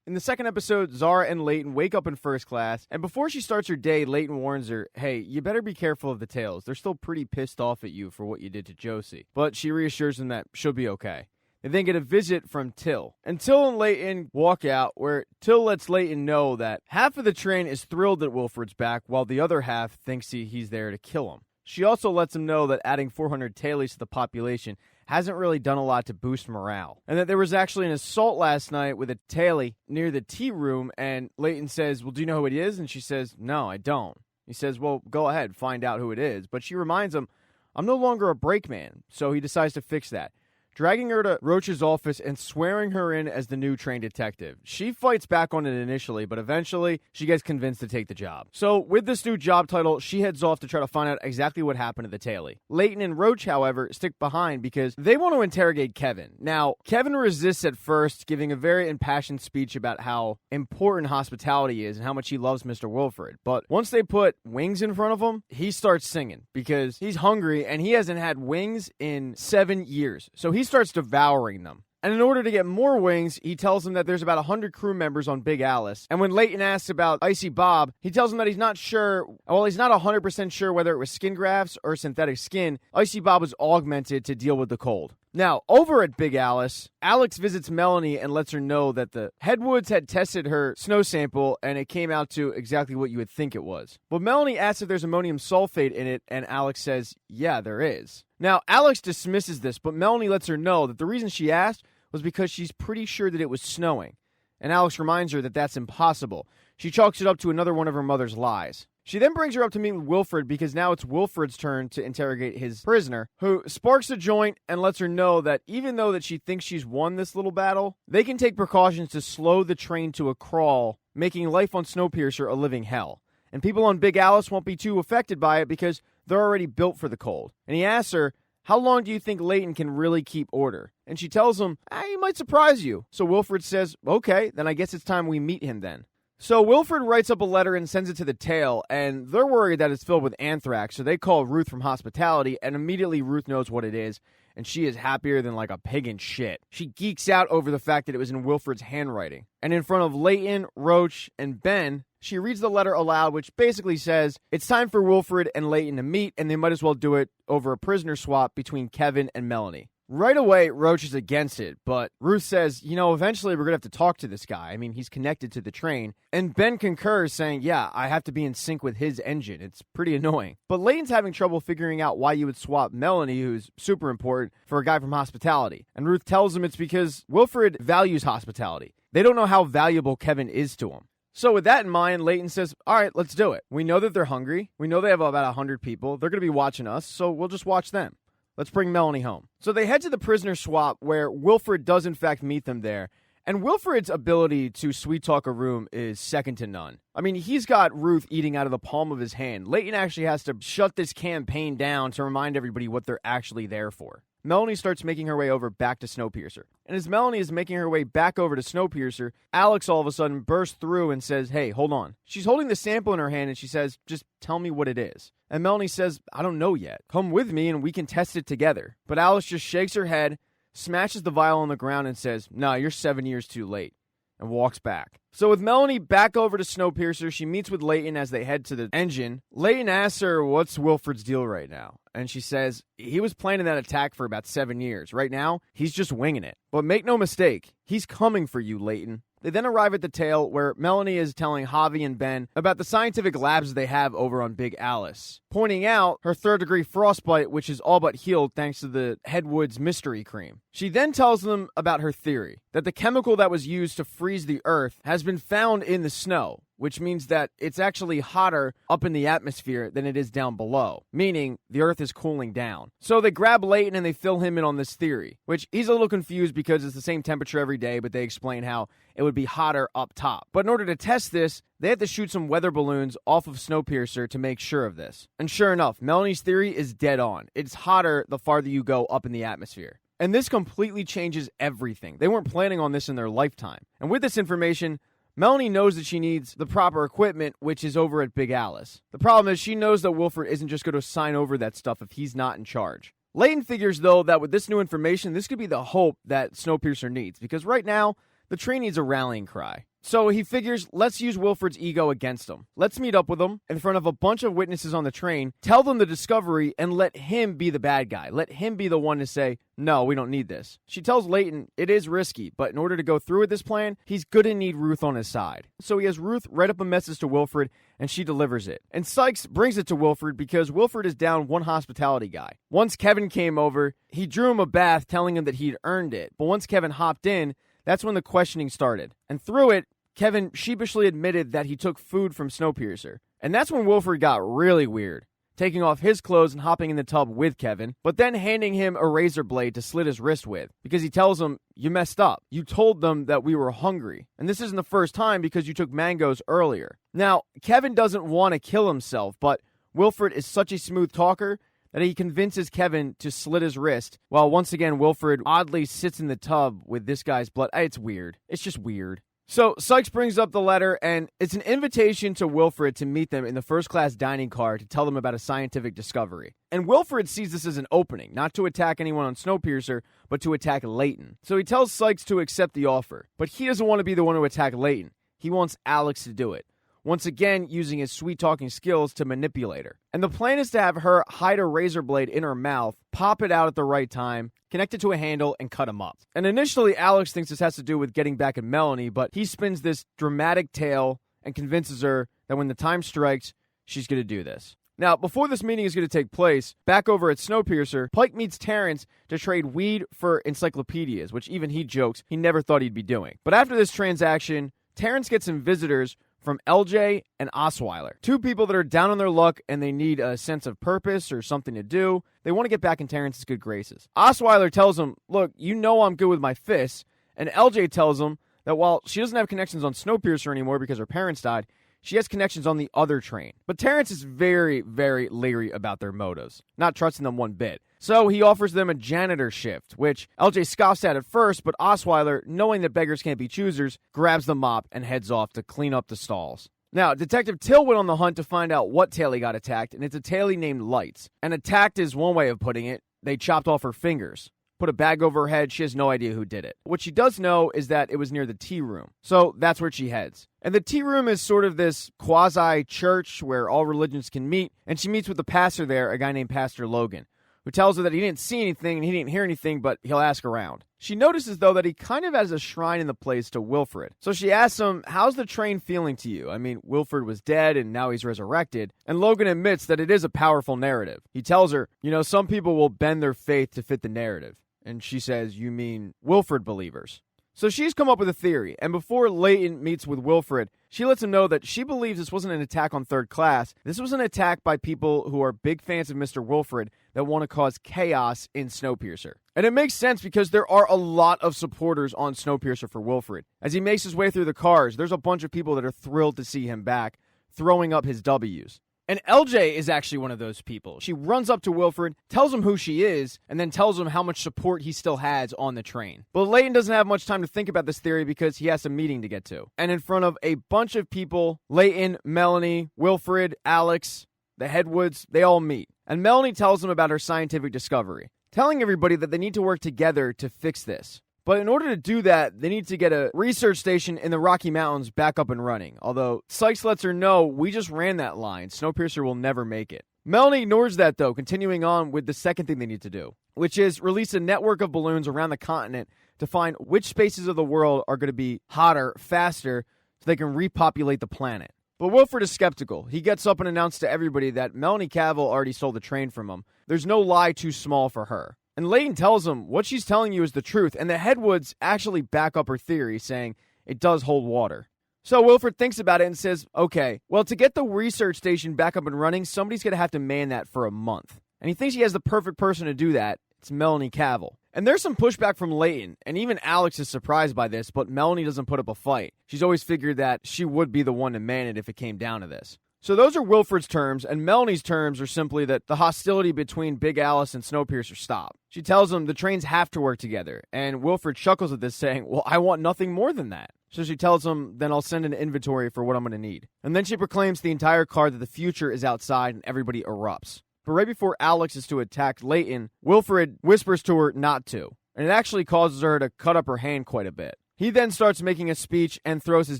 In the second episode, Zara and Layton wake up in first class, and before she starts her day, Layton warns her, hey, you better be careful of the tails. They're still pretty pissed off at you for what you did to Josie. But she reassures them that she'll be okay. They then get a visit from Till. And Till and Layton walk out, where Till lets Layton know that half of the train is thrilled that Wilfred's back, while the other half thinks he's there to kill him. She also lets him know that adding 400 tailies to the population hasn't really done a lot to boost morale. And that there was actually an assault last night with a tailie near the tea room, and Layton says, well, do you know who it is? And she says, no, I don't. He says, well, go ahead, find out who it is. But she reminds him, I'm no longer a brakeman, so he decides to fix that, dragging her to Roach's office and swearing her in as the new trained detective. She fights back on it initially, but eventually she gets convinced to take the job. So with this new job title, she heads off to try to find out exactly what happened to the tailie. Layton and Roach, however, stick behind because they want to interrogate Kevin. Now, Kevin resists at first, giving a very impassioned speech about how important hospitality is and how much he loves Mr. Wilfred. But once they put wings in front of him, he starts singing because he's hungry and he hasn't had wings in 7 years. So he starts devouring them. And in order to get more wings, he tells them that there's about 100 crew members on Big Alice. And when Layton asks about Icy Bob, he tells him that he's not sure, well, he's not 100% sure whether it was skin grafts or synthetic skin. Icy Bob was augmented to deal with the cold. Now, over at Big Alice, Alex visits Melanie and lets her know that the Headwoods had tested her snow sample and it came out to exactly what you would think it was. But Melanie asks if there's ammonium sulfate in it, and Alex says, yeah, there is. Now, Alex dismisses this, but Melanie lets her know that the reason she asked was because she's pretty sure that it was snowing. And Alex reminds her that that's impossible. She chalks it up to another one of her mother's lies. She then brings her up to meet Wilfred because now it's Wilfred's turn to interrogate his prisoner, who sparks a joint and lets her know that even though that she thinks she's won this little battle, they can take precautions to slow the train to a crawl, making life on Snowpiercer a living hell. And people on Big Alice won't be too affected by it because they're already built for the cold. And he asks her, how long do you think Layton can really keep order? And she tells him, he might surprise you. So Wilfred says, okay, then I guess it's time we meet him then. So Wilfred writes up a letter and sends it to the tail, and they're worried that it's filled with anthrax, so they call Ruth from hospitality, and immediately Ruth knows what it is, and she is happier than like a pig in shit. She geeks out over the fact that it was in Wilfred's handwriting. And in front of Layton, Roach, and Ben, she reads the letter aloud, which basically says, it's time for Wilfred and Layton to meet, and they might as well do it over a prisoner swap between Kevin and Melanie. Right away, Roach is against it, but Ruth says, eventually we're going to have to talk to this guy. I mean, he's connected to the train. And Ben concurs, saying, yeah, I have to be in sync with his engine. It's pretty annoying. But Layton's having trouble figuring out why you would swap Melanie, who's super important, for a guy from hospitality. And Ruth tells him it's because Wilfred values hospitality. They don't know how valuable Kevin is to him. So with that in mind, Layton says, all right, let's do it. We know that they're hungry. We know they have about 100 people. They're going to be watching us, so we'll just watch them. Let's bring Melanie home. So they head to the prisoner swap where Wilfred does in fact meet them there. And Wilfred's ability to sweet-talk a room is second to none. I mean, he's got Ruth eating out of the palm of his hand. Layton actually has to shut this campaign down to remind everybody what they're actually there for. Melanie starts making her way over back to Snowpiercer. And as Melanie is making her way back over to Snowpiercer, Alex all of a sudden bursts through and says, hey, hold on. She's holding the sample in her hand and she says, just tell me what it is. And Melanie says, I don't know yet. Come with me and we can test it together. But Alex just shakes her head, smashes the vial on the ground and says, no, you're 7 years too late, and walks back. So with Melanie back over to Snowpiercer, she meets with Layton as they head to the engine. Layton asks her, what's Wilfred's deal right now? And she says, he was planning that attack for about 7 years. Right now, he's just winging it. But make no mistake, he's coming for you, Layton. They then arrive at the tail where Melanie is telling Javi and Ben about the scientific labs they have over on Big Alice, pointing out her third-degree frostbite, which is all but healed thanks to the Headwoods mystery cream. She then tells them about her theory, that the chemical that was used to freeze the Earth has been found in the snow, which means that it's actually hotter up in the atmosphere than it is down below, meaning the Earth is cooling down. So they grab Layton and they fill him in on this theory, which he's a little confused because it's the same temperature every day, but they explain how it would be hotter up top. But in order to test this, they had to shoot some weather balloons off of Snowpiercer to make sure of this. And sure enough, Melanie's theory is dead on. It's hotter the farther you go up in the atmosphere. And this completely changes everything. They weren't planning on this in their lifetime. And with this information, Melanie knows that she needs the proper equipment, which is over at Big Alice. The problem is she knows that Wilfred isn't just going to sign over that stuff if he's not in charge. Layton figures, though, that with this new information, this could be the hope that Snowpiercer needs, because right now, the train needs a rallying cry. So he figures, let's use Wilfred's ego against him. Let's meet up with him in front of a bunch of witnesses on the train, tell them the discovery, and let him be the bad guy. Let him be the one to say, no, we don't need this. She tells Layton it is risky, but in order to go through with this plan, he's gonna need Ruth on his side. So he has Ruth write up a message to Wilfred, and she delivers it. And Sykes brings it to Wilfred because Wilfred is down one hospitality guy. Once Kevin came over, he drew him a bath telling him that he'd earned it. But once Kevin hopped in, that's when the questioning started. And through it, Kevin sheepishly admitted that he took food from Snowpiercer. And that's when Wilfred got really weird, taking off his clothes and hopping in the tub with Kevin, but then handing him a razor blade to slit his wrist with, because he tells him, you messed up. You told them that we were hungry. And this isn't the first time because you took mangoes earlier. Now, Kevin doesn't want to kill himself, but Wilfred is such a smooth talker that he convinces Kevin to slit his wrist, while once again Wilfred oddly sits in the tub with this guy's blood. It's weird. It's just weird. So Sykes brings up the letter, and it's an invitation to Wilfred to meet them in the first-class dining car to tell them about a scientific discovery. And Wilfred sees this as an opening, not to attack anyone on Snowpiercer, but to attack Layton. So he tells Sykes to accept the offer. But he doesn't want to be the one to attack Layton. He wants Alex to do it, once again using his sweet-talking skills to manipulate her. And the plan is to have her hide a razor blade in her mouth, pop it out at the right time, connect it to a handle, and cut him up. And initially, Alex thinks this has to do with getting back at Melanie, but he spins this dramatic tale and convinces her that when the time strikes, she's going to do this. Now, before this meeting is going to take place, back over at Snowpiercer, Pike meets Terrence to trade weed for encyclopedias, which even he jokes he never thought he'd be doing. But after this transaction, Terrence gets some visitors from LJ and Osweiler, two people that are down on their luck and they need a sense of purpose or something to do. They want to get back in Terrence's good graces. Osweiler tells him, look, you know I'm good with my fists, and LJ tells him that while she doesn't have connections on Snowpiercer anymore because her parents died, she has connections on the other train. But Terrence is very, very leery about their motives, not trusting them one bit. So he offers them a janitor shift, which LJ scoffs at first, but Osweiler, knowing that beggars can't be choosers, grabs the mop and heads off to clean up the stalls. Now, Detective Till went on the hunt to find out what tailie got attacked, and it's a tailie named Lights. And attacked is one way of putting it. They chopped off her fingers, put a bag over her head. She has no idea who did it. What she does know is that it was near the tea room. So that's where she heads. And the tea room is sort of this quasi-church where all religions can meet. And she meets with the pastor there, a guy named Pastor Logan, who tells her that he didn't see anything and he didn't hear anything, but he'll ask around. She notices, though, that he kind of has a shrine in the place to Wilfred. So she asks him, how's the train feeling to you? I mean, Wilfred was dead and now he's resurrected. And Logan admits that it is a powerful narrative. He tells her, you know, some people will bend their faith to fit the narrative. And she says, you mean Wilfred believers? So she's come up with a theory, and before Layton meets with Wilfred, she lets him know that she believes this wasn't an attack on third class. This was an attack by people who are big fans of Mr. Wilfred that want to cause chaos in Snowpiercer. And it makes sense because there are a lot of supporters on Snowpiercer for Wilfred. As he makes his way through the cars, there's a bunch of people that are thrilled to see him back, throwing up his W's. And LJ is actually one of those people. She runs up to Wilfred, tells him who she is, and then tells him how much support he still has on the train. But Layton doesn't have much time to think about this theory because he has a meeting to get to. And in front of a bunch of people, Layton, Melanie, Wilfred, Alex, the Headwoods, they all meet. And Melanie tells them about her scientific discovery, telling everybody that they need to work together to fix this. But in order to do that, they need to get a research station in the Rocky Mountains back up and running. Although Sykes lets her know, we just ran that line. Snowpiercer will never make it. Melanie ignores that, though, continuing on with the second thing they need to do, which is release a network of balloons around the continent to find which spaces of the world are going to be hotter, faster, so they can repopulate the planet. But Wilfred is skeptical. He gets up and announces to everybody that Melanie Cavill already stole the train from him. There's no lie too small for her. And Layton tells him what she's telling you is the truth, and the Headwoods actually back up her theory, saying it does hold water. So Wilfred thinks about it and says, okay, well, to get the research station back up and running, somebody's going to have to man that for a month. And he thinks he has the perfect person to do that. It's Melanie Cavill. And there's some pushback from Layton, and even Alex is surprised by this, but Melanie doesn't put up a fight. She's always figured that she would be the one to man it if it came down to this. So those are Wilfred's terms, and Melanie's terms are simply that the hostility between Big Alice and Snowpiercer stop. She tells him the trains have to work together, and Wilfred chuckles at this, saying, well, I want nothing more than that. So she tells him, then I'll send an inventory for what I'm going to need. And then she proclaims to the entire car that the future is outside, and everybody erupts. But right before Alex is to attack Layton, Wilfred whispers to her not to, and it actually causes her to cut up her hand quite a bit. He then starts making a speech and throws his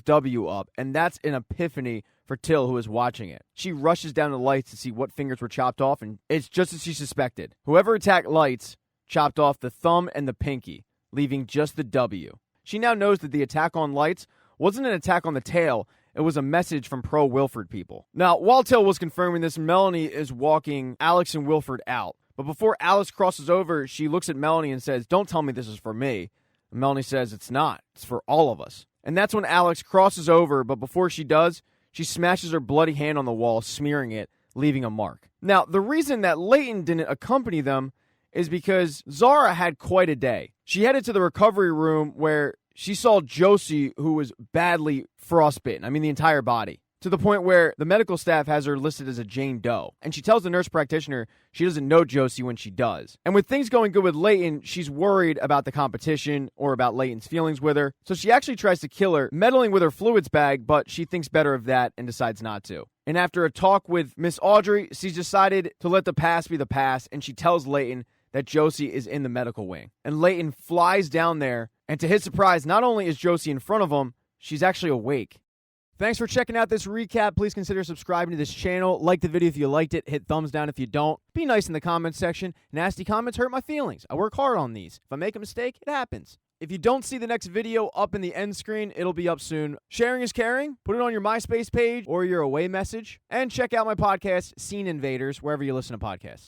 W up, and that's an epiphany for Till, who is watching it. She rushes down the lights to see what fingers were chopped off, and it's just as she suspected. Whoever attacked Lights chopped off the thumb and the pinky, leaving just the W. She now knows that the attack on Lights wasn't an attack on the tail, it was a message from pro-Wilford people. Now, while Till was confirming this, Melanie is walking Alex and Wilford out. But before Alex crosses over, she looks at Melanie and says, "Don't tell me this is for me." And Melanie says, "It's not. It's for all of us." And that's when Alex crosses over, but before she does, she smashes her bloody hand on the wall, smearing it, leaving a mark. Now, the reason that Layton didn't accompany them is because Zara had quite a day. She headed to the recovery room where she saw Josie, who was badly frostbitten. I mean, the entire body. To the point where the medical staff has her listed as a Jane Doe. And she tells the nurse practitioner she doesn't know Josie when she does. And with things going good with Layton, she's worried about the competition or about Layton's feelings with her. So she actually tries to kill her, meddling with her fluids bag, but she thinks better of that and decides not to. And after a talk with Miss Audrey, she's decided to let the past be the past, and she tells Layton that Josie is in the medical wing. And Layton flies down there, and to his surprise, not only is Josie in front of him, she's actually awake. Thanks for checking out this recap. Please consider subscribing to this channel. Like the video if you liked it. Hit thumbs down if you don't. Be nice in the comments section. Nasty comments hurt my feelings. I work hard on these. If I make a mistake, it happens. If you don't see the next video up in the end screen, it'll be up soon. Sharing is caring. Put it on your MySpace page or your away message. And check out my podcast, Scene Invaders, wherever you listen to podcasts.